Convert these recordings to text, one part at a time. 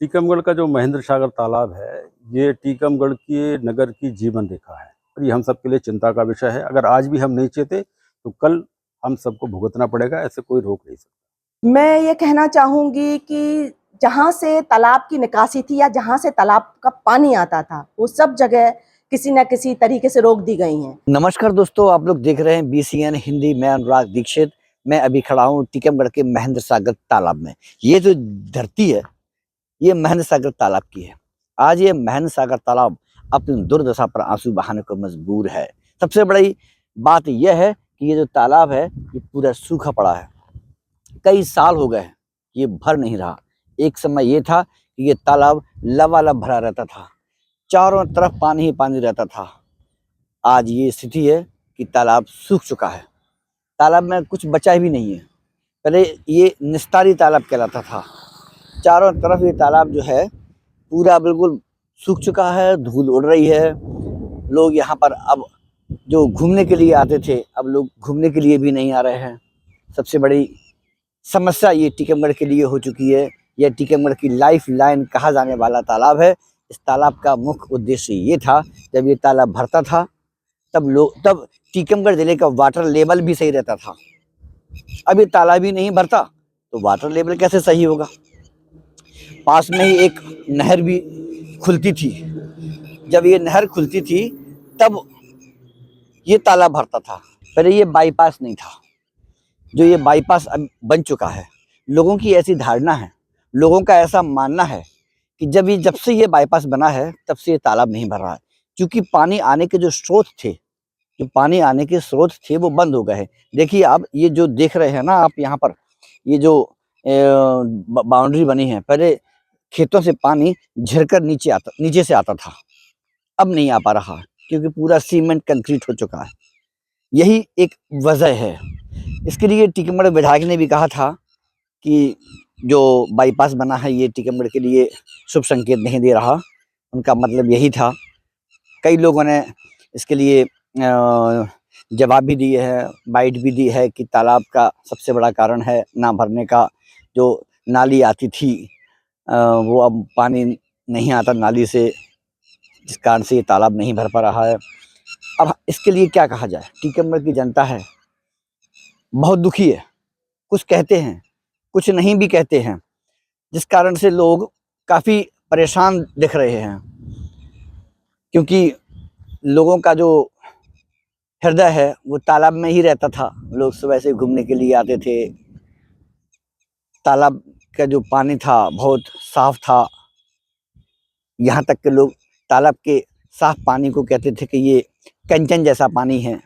टीकमगढ़ का जो महेंद्र सागर तालाब है, ये टीकमगढ़ के नगर की जीवन रेखा है और ये हम सबके लिए चिंता का विषय है। अगर आज भी हम नहीं चेते, तो कल हम सबको भुगतना पड़ेगा, ऐसे कोई रोक नहीं सकता। मैं ये कहना चाहूँगी कि जहाँ से तालाब की निकासी थी या जहाँ से तालाब का पानी आता था, वो सब जगह किसी न किसी तरीके से रोक दी गई हैं। नमस्कार दोस्तों, आप लोग देख रहे हैं BCN हिंदी। मैं अनुराग दीक्षित। मैं अभी खड़ा हूँ टीकमगढ़ के महेंद्र सागर तालाब में। ये जो धरती है, ये महेंद्र सागर तालाब की है। आज ये महेंद्र सागर तालाब अपनी दुर्दशा पर आंसू बहाने को मजबूर है। सबसे बड़ी बात यह है कि ये जो तालाब है, ये पूरा सूखा पड़ा है। कई साल हो गए, ये भर नहीं रहा। एक समय ये था कि ये तालाब लबालब भरा रहता था, चारों तरफ पानी ही पानी रहता था। आज ये स्थिति है कि तालाब सूख चुका है। तालाब में कुछ बचा भी नहीं है। पहले ये निस्तारी तालाब कहलाता था। चारों तरफ ये तालाब जो है पूरा बिल्कुल सूख चुका है, धूल उड़ रही है। लोग यहाँ पर अब जो घूमने के लिए आते थे, अब लोग घूमने के लिए भी नहीं आ रहे हैं। सबसे बड़ी समस्या ये टीकमगढ़ के लिए हो चुकी है। यह टीकमगढ़ की लाइफ लाइन कहा जाने वाला तालाब है। इस तालाब का मुख्य उद्देश्य ये था, जब ये तालाब भरता था तब टीकमगढ़ जिले का वाटर लेवल भी सही रहता था। अब ये तालाब ही नहीं भरता तो वाटर लेवल कैसे सही होगा। पास में ही एक नहर भी खुलती थी। जब ये नहर खुलती थी तब ये तालाब भरता था। पहले ये बाईपास नहीं था, जो ये बाईपास अब बन चुका है। लोगों की ऐसी धारणा है, लोगों का ऐसा मानना है कि जब से ये बाईपास बना है, तब से ये तालाब नहीं भर रहा है। क्योंकि पानी आने के जो स्रोत थे वो बंद हो गए हैं। देखिए, आप ये जो देख रहे हैं ना, आप यहाँ पर ये जो बाउंड्री बनी है, पहले खेतों से पानी झरकर नीचे से आता था। अब नहीं आ पा रहा क्योंकि पूरा सीमेंट कंक्रीट हो चुका है। यही एक वजह है। इसके लिए टीकमगढ़ विधायक ने भी कहा था कि जो बाईपास बना है, ये टीकमगढ़ के लिए शुभ संकेत नहीं दे रहा। उनका मतलब यही था। कई लोगों ने इसके लिए जवाब भी दिए हैं, बाइट भी दी है कि तालाब का सबसे बड़ा कारण है ना भरने का। जो नाली आती थी, वो अब पानी नहीं आता नाली से, जिस कारण से ये तालाब नहीं भर पा रहा है। अब इसके लिए क्या कहा जाए। टीकमगढ़ की जनता है, बहुत दुखी है। कुछ कहते हैं, कुछ नहीं भी कहते हैं, जिस कारण से लोग काफ़ी परेशान दिख रहे हैं। क्योंकि लोगों का जो हृदय है वो तालाब में ही रहता था। लोग सुबह से घूमने के लिए आते थे। तालाब का जो पानी था बहुत साफ था। यहाँ तक के लोग तालाब के साफ पानी को कहते थे कि ये कंचन जैसा पानी है।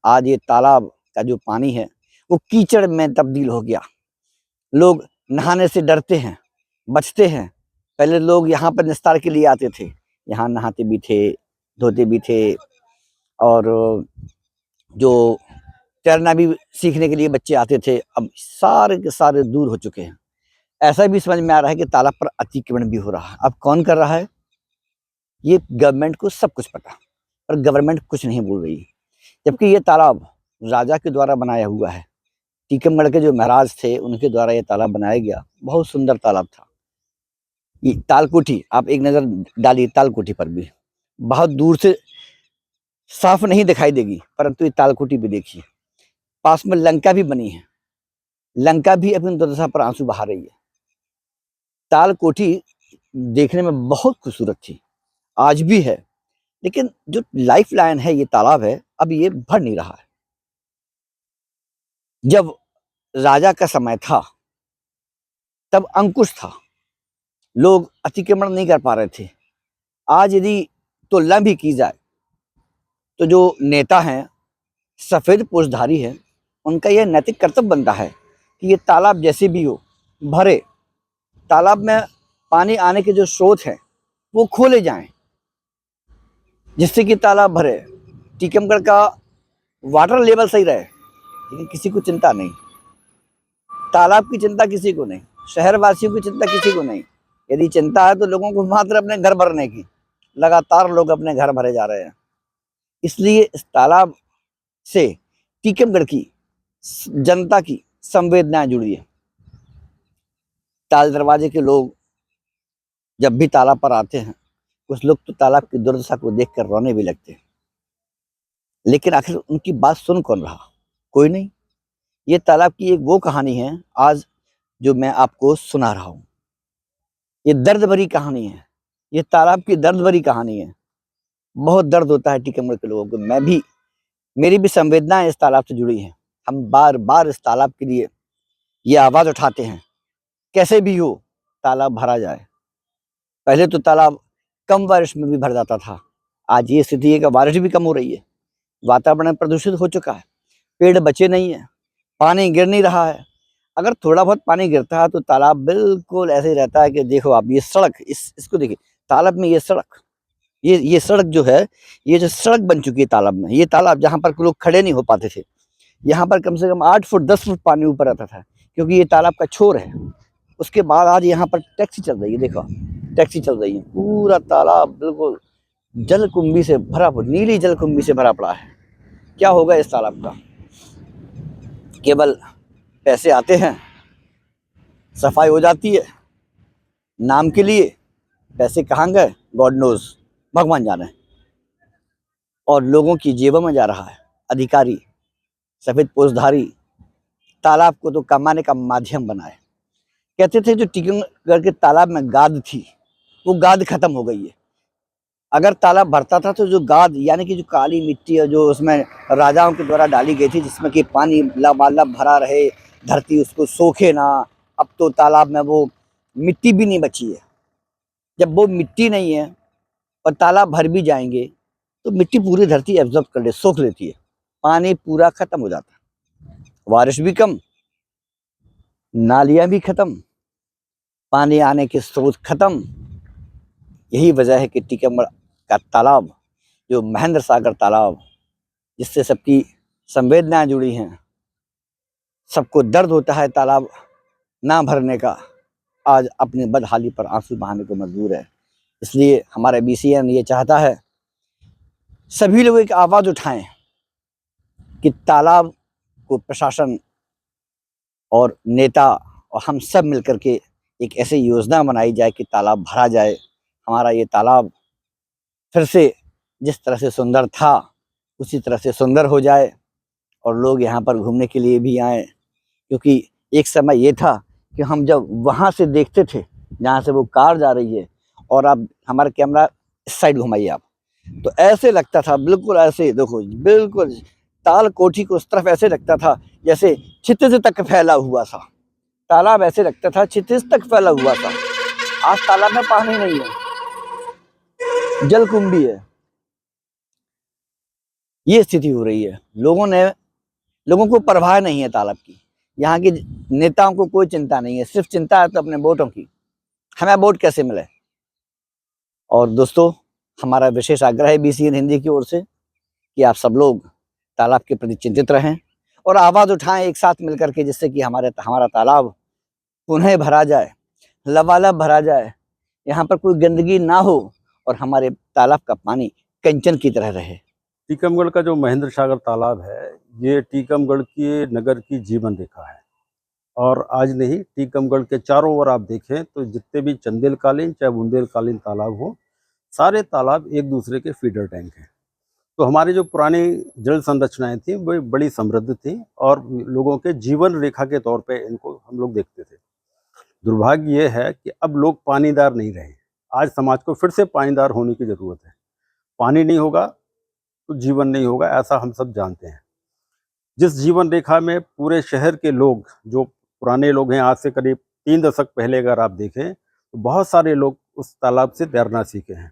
आज ये तालाब का जो पानी है वो कीचड़ में तब्दील हो गया। लोग नहाने से डरते हैं, बचते हैं। पहले लोग यहाँ पर निस्तार के लिए आते थे, यहाँ नहाते भी थे, धोते भी थे, और जो तैरना भी सीखने के लिए बच्चे आते थे। अब सारे के सारे दूर हो चुके हैं। ऐसा भी समझ में आ रहा है कि तालाब पर अतिक्रमण भी हो रहा है। अब कौन कर रहा है, ये गवर्नमेंट को सब कुछ पता, पर गवर्नमेंट कुछ नहीं बोल रही। जबकि ये तालाब राजा के द्वारा बनाया हुआ है। टीकमगढ़ के जो महाराज थे, उनके द्वारा ये तालाब बनाया गया। बहुत सुंदर तालाब था। ये तालकोठी, आप एक नज़र डालिए तालकोठी पर भी। बहुत दूर से साफ नहीं दिखाई देगी, परंतु ये तालकोठी भी देखिए। पास में लंका भी बनी है। लंका भी अपनी दुर्दशा पर आंसू बहा रही है। तालकोठी देखने में बहुत खूबसूरत थी, आज भी है, लेकिन जो लाइफ लाइन है, ये तालाब है, अब ये भर नहीं रहा है। जब राजा का समय था तब अंकुश था, लोग अतिक्रमण नहीं कर पा रहे थे। आज यदि तुलना भी की जाए तो जो नेता हैं, सफेद पोषधारी हैं, उनका यह नैतिक कर्तव्य बनता है कि ये तालाब जैसे भी हो भरे। तालाब में पानी आने के जो स्रोत हैं वो खोले जाएं, जिससे कि तालाब भरे, टीकमगढ़ का वाटर लेवल सही रहे। लेकिन किसी को चिंता नहीं, तालाब की चिंता किसी को नहीं, शहर वासियों की चिंता किसी को नहीं। यदि चिंता है तो लोगों को मात्र अपने घर भरने की। लगातार लोग अपने घर भरे जा रहे हैं। इसलिए इस तालाब से टीकमगढ़ की जनता की संवेदनाएं जुड़ी है। ताल दरवाजे के लोग जब भी तालाब पर आते हैं, कुछ लोग तो तालाब की दुर्दशा को देखकर रोने भी लगते हैं, लेकिन आखिर उनकी बात सुन कौन रहा? कोई नहीं। ये तालाब की एक वो कहानी है आज जो मैं आपको सुना रहा हूँ। ये दर्द भरी कहानी है, ये तालाब की दर्द भरी कहानी है। बहुत दर्द होता है टीकमगढ़ के लोगों को। मेरी भी संवेदनाएं इस तालाब से जुड़ी हैं। हम बार बार इस तालाब के लिए ये आवाज उठाते हैं, कैसे भी हो तालाब भरा जाए। पहले तो तालाब कम बारिश में भी भर जाता था, आज ये स्थिति है कि बारिश भी कम हो रही है, वातावरण प्रदूषित हो चुका है, पेड़ बचे नहीं है, पानी गिर नहीं रहा है। अगर थोड़ा बहुत पानी गिरता है तो तालाब बिल्कुल ऐसे ही रहता है कि देखो आप ये सड़क, इसको देखिए, तालाब में ये सड़क, ये सड़क जो है, ये जो सड़क बन चुकी है तालाब में, ये तालाब जहाँ पर लोग खड़े नहीं हो पाते थे, यहाँ पर कम से कम 8 फुट 10 फुट पानी ऊपर आता था, क्योंकि ये तालाब का छोर है। उसके बाद आज यहाँ पर टैक्सी चल रही है, देखो टैक्सी चल रही है। पूरा तालाब बिल्कुल जलकुंभी से भरा, नीली जलकुंभी से भरा पड़ा है। क्या होगा इस तालाब का? केवल पैसे आते हैं, सफाई हो जाती है नाम के लिए, पैसे कहाँ गए गॉड नोज, भगवान जाने। और लोगों की जेबों में जा रहा है। अधिकारी, सफेद पोषधारी तालाब को तो कमाने का माध्यम बनाए। कहते थे जो टीकमगढ़ के तालाब में गाद थी, वो गाद खत्म हो गई है। अगर तालाब भरता था तो जो गाद यानी कि जो काली मिट्टी है जो उसमें राजाओं के द्वारा डाली गई थी, जिसमें कि पानी लबालब भरा रहे, धरती उसको सोखे ना, अब तो तालाब में वो मिट्टी भी नहीं बची है। जब वो मिट्टी नहीं है और तालाब भर भी जाएंगे तो मिट्टी पूरी धरती एब्जॉर्ब कर ले, सोख लेती है, पानी पूरा खत्म हो जाता है, बारिश भी कम, नालियां भी खत्म, पानी आने के स्रोत खत्म। यही वजह है कि टीकमगढ़ का तालाब, जो महेंद्र सागर तालाब, जिससे सबकी संवेदनाएं जुड़ी हैं, सबको दर्द होता है तालाब ना भरने का, आज अपनी बदहाली पर आंसू बहाने को मजबूर है। इसलिए हमारा BCN ये चाहता है सभी लोग एक आवाज उठाएं कि तालाब को प्रशासन और नेता और हम सब मिलकर के एक ऐसी योजना बनाई जाए कि तालाब भरा जाए। हमारा ये तालाब फिर से जिस तरह से सुंदर था उसी तरह से सुंदर हो जाए और लोग यहाँ पर घूमने के लिए भी आए, क्योंकि एक समय ये था कि हम जब वहाँ से देखते थे जहाँ से वो कार जा रही है, और आप हमारा कैमरा इस साइड घुमाइए आप, तो ऐसे लगता था, बिल्कुल ऐसे देखो, बिल्कुल ताल कोठी को उस तरफ ऐसे लगता था जैसे क्षितिज तक फैला हुआ था। तालाब ऐसे लगता था क्षितिज तक फैला हुआ था। आज तालाब में पानी नहीं है, जलकुंभी है। ये स्थिति हो रही है। लोगों को परवाह नहीं है तालाब की। यहाँ के नेताओं को कोई चिंता नहीं है, सिर्फ चिंता है तो अपने वोटों की, हमें वोट कैसे मिले। और दोस्तों, हमारा विशेष आग्रह है BCN हिंदी की ओर से कि आप सब लोग तालाब के प्रति चिंतित रहें और आवाज उठाएं एक साथ मिलकर के, जिससे कि हमारा तालाब पुनः भरा जाए, लबालब भरा जाए, यहाँ पर कोई गंदगी ना हो और हमारे तालाब का पानी कंचन की तरह रहे। टीकमगढ़ का जो महेंद्र सागर तालाब है, ये टीकमगढ़ के नगर की जीवन रेखा है। और आज नहीं, टीकमगढ़ के चारों ओर आप देखें तो जितने भी चंदेलकालीन चाहे बुंदेलकालीन तालाब हो, सारे तालाब एक दूसरे के फीडर टैंक हैं। तो हमारी जो पुरानी जल संरचनाएं थी वो बड़ी समृद्ध थी और लोगों के जीवन रेखा के तौर पे इनको हम लोग देखते थे। दुर्भाग्य ये है कि अब लोग पानीदार नहीं रहे। आज समाज को फिर से पानीदार होने की ज़रूरत है। पानी नहीं होगा तो जीवन नहीं होगा, ऐसा हम सब जानते हैं। जिस जीवन रेखा में पूरे शहर के लोग, जो पुराने लोग हैं, आज से करीब 3 दशक पहले अगर आप देखें तो बहुत सारे लोग उस तालाब से तैरना सीखे हैं।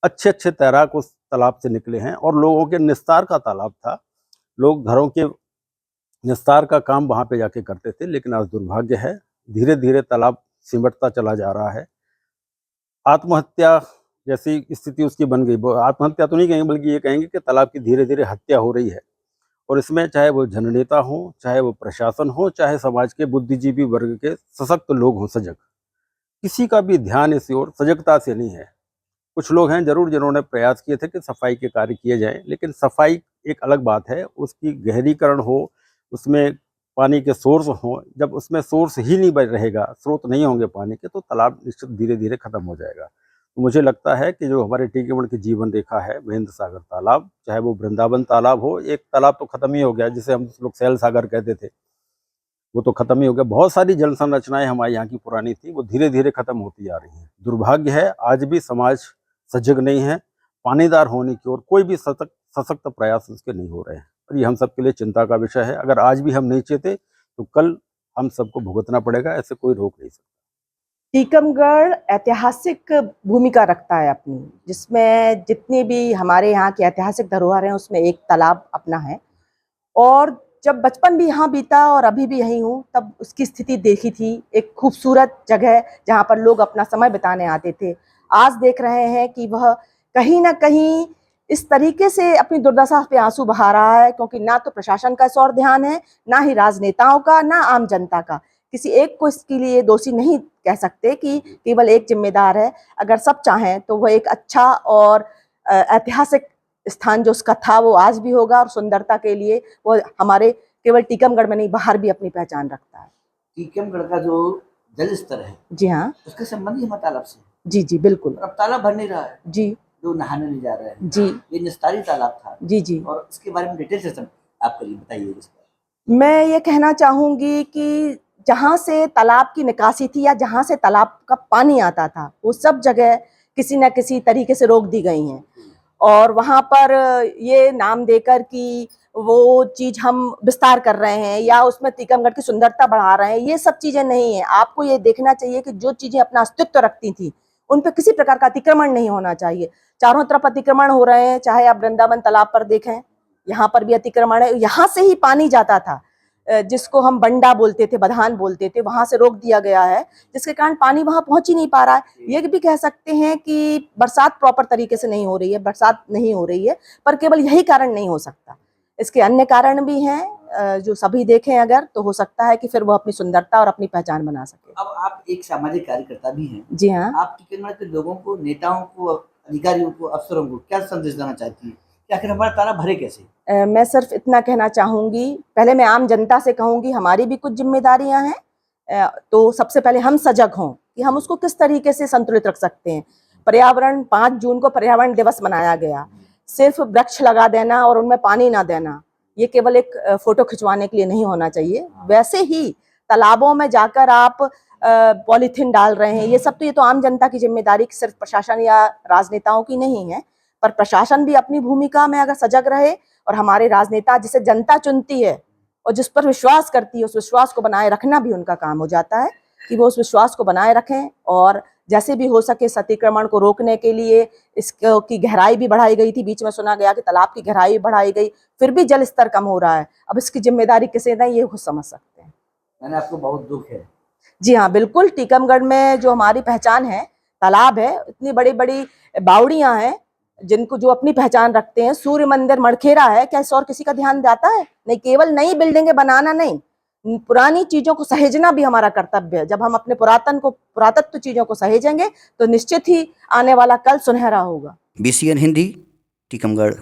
अच्छे अच्छे तैराक उस तालाब से निकले हैं और लोगों के निस्तार का तालाब था। लोग घरों के निस्तार का काम वहाँ पे जाके करते थे, लेकिन आज दुर्भाग्य है, धीरे धीरे तालाब सिमटता चला जा रहा है। आत्महत्या जैसी स्थिति उसकी बन गई। आत्महत्या तो नहीं कहेंगे, बल्कि ये कहेंगे कि तालाब की धीरे धीरे हत्या हो रही है। और इसमें चाहे वो जननेता हो, चाहे वो प्रशासन हो, चाहे समाज के बुद्धिजीवी वर्ग के सशक्त लोग हों, सजग, किसी का भी ध्यान इस ओर सजगता से नहीं है। कुछ लोग हैं जरूर जिन्होंने प्रयास किए थे कि सफाई के कार्य किए जाएं, लेकिन सफाई एक अलग बात है, उसकी गहरीकरण हो, उसमें पानी के सोर्स हों, जब उसमें सोर्स ही नहीं बच रहेगा, स्रोत नहीं होंगे पानी के, तो तालाब निश्चित धीरे धीरे खत्म हो जाएगा। तो मुझे लगता है कि जो हमारे टीकमगढ़ की जीवन रेखा है, महेंद्र सागर तालाब, चाहे वो वृंदावन तालाब हो, एक तालाब तो खत्म ही हो गया जिसे हम लोग सैल सागर कहते थे, वो तो खत्म ही हो गया। बहुत सारी जल संरचनाएं हमारे यहाँ की पुरानी थी, वो धीरे धीरे खत्म होती जा रही हैं। दुर्भाग्य है आज भी समाज सजग नहीं है, पानीदार होने की ओर कोई भी सशक्त प्रयास उसके नहीं हो रहे हैं, और ये हम सबके लिए चिंता का विषय है। अगर आज भी हम नहीं चेते तो कल हम सबको भुगतना पड़ेगा, ऐसे कोई रोक नहीं सकता। टीकमगढ़ ऐतिहासिक भूमिका रखता है अपनी, जिसमें जितनी भी हमारे यहाँ की ऐतिहासिक धरोहर हैं उसमें एक तालाब अपना है। और जब बचपन भी यहाँ बीता और अभी भी यहीं हूँ, तब उसकी स्थिति देखी थी, एक खूबसूरत जगह जहाँ पर लोग अपना समय बिताने आते थे। आज देख रहे हैं कि वह कहीं ना कहीं इस तरीके से अपनी दुर्दशा पे आंसू बहा रहा है, क्योंकि ना तो प्रशासन का इस ओर ध्यान है, ना ही राजनेताओं का, ना आम जनता का। किसी एक को इसके लिए दोषी नहीं कह सकते कि केवल एक जिम्मेदार है। अगर सब चाहें तो वह एक अच्छा और ऐतिहासिक स्थान जो उसका था वो आज भी होगा, और सुंदरता के लिए वो हमारे केवल टीकमगढ़ में नहीं, बाहर भी अपनी पहचान रखता है। टीकमगढ़ का जो जल स्तर है, जी हाँ, उसके संबंधी हमारे तालाब से। जी जी बिल्कुल। अब तालाब भर नहीं रहा है, जी लोग नहाने नहीं जा रहे हैं। जी ये निस्तारी तालाब था। जी जी। और इसके बारे में डिटेल से आप करिए, बताइए इसका। मैं ये कहना चाहूँगी कि जहाँ से तालाब की निकासी थी या जहाँ से तालाब का पानी आता था, वो सब जगह किसी न किसी तरीके से रोक दी गई हैं। और वहाँ पर ये नाम देकर कि वो चीज़ हम विस्तार कर रहे हैं या उसमें टीकमगढ़ की सुंदरता बढ़ा रहे हैं, ये सब चीज़ें नहीं हैं। आपको ये देखना चाहिए कि जो चीज़ें अपना अस्तित्व रखती थी, उन पे किसी प्रकार का अतिक्रमण नहीं होना चाहिए। चारों तरफ अतिक्रमण हो रहे हैं, चाहे आप वृंदावन तालाब पर देखें, यहाँ पर भी अतिक्रमण है। यहाँ से ही पानी जाता था, जिसको हम बंडा बोलते थे, बधान बोलते थे, वहां से रोक दिया गया है, जिसके कारण पानी वहां पहुंच ही नहीं पा रहा है। ये भी कह सकते हैं कि बरसात प्रॉपर तरीके से नहीं हो रही है, बरसात नहीं हो रही है, पर केवल यही कारण नहीं हो सकता, इसके अन्य कारण भी हैं जो सभी देखें अगर, तो हो सकता है कि फिर वो अपनी सुंदरता और अपनी पहचान बना सके। अब आप एक सामाजिक कार्यकर्ता भी हैं। जी हाँ। आप टीकमगढ़ के लोगों को, नेताओं को, अधिकारियों को, अफसरों को क्या संदेश देना चाहती है कि आखिर हमारा तालाब भरे कैसे? मैं सिर्फ इतना कहना चाहूँगी, पहले मैं आम जनता से कहूँगी हमारी भी कुछ जिम्मेदारियाँ हैं। तो सबसे पहले हम सजग हों कि हम उसको किस तरीके से संतुलित रख सकते हैं। पर्यावरण 5 जून को पर्यावरण दिवस मनाया गया, सिर्फ वृक्ष लगा देना और उनमें पानी ना देना, ये केवल एक फोटो खिंचवाने के लिए नहीं होना चाहिए। वैसे ही तालाबों में जाकर आप पॉलीथीन डाल रहे हैं, ये सब तो आम जनता की जिम्मेदारी, सिर्फ प्रशासन या राजनेताओं की नहीं है। पर प्रशासन भी अपनी भूमिका में अगर सजग रहे, और हमारे राजनेता जिसे जनता चुनती है और जिस पर विश्वास करती है, उस विश्वास को बनाए रखना भी उनका काम हो जाता है कि वो उस विश्वास को बनाए रखें। और जैसे भी हो सके इस अतिक्रमण को रोकने के लिए इसकी गहराई भी बढ़ाई गई थी, बीच में सुना गया कि तालाब की गहराई भी बढ़ाई गई, फिर भी जल स्तर कम हो रहा है। अब इसकी जिम्मेदारी किसे दें, ये खुद समझ सकते हैं। मैंने आपको बहुत दुख है। जी हाँ बिल्कुल, टीकमगढ़ में जो हमारी पहचान है, तालाब है, इतनी बड़ी बड़ी बावड़ियां हैं जिनको जो अपनी पहचान रखते हैं, सूर्य मंदिर, मड़खेरा है, क्या इस और किसी का ध्यान जाता है? नहीं, केवल नई बिल्डिंगें बनाना नहीं, पुरानी चीजों को सहेजना भी हमारा कर्तव्य है। जब हम अपने पुरातत्व चीजों को सहेजेंगे तो निश्चित ही आने वाला कल सुनहरा होगा। BCN हिंदी, टीकमगढ़।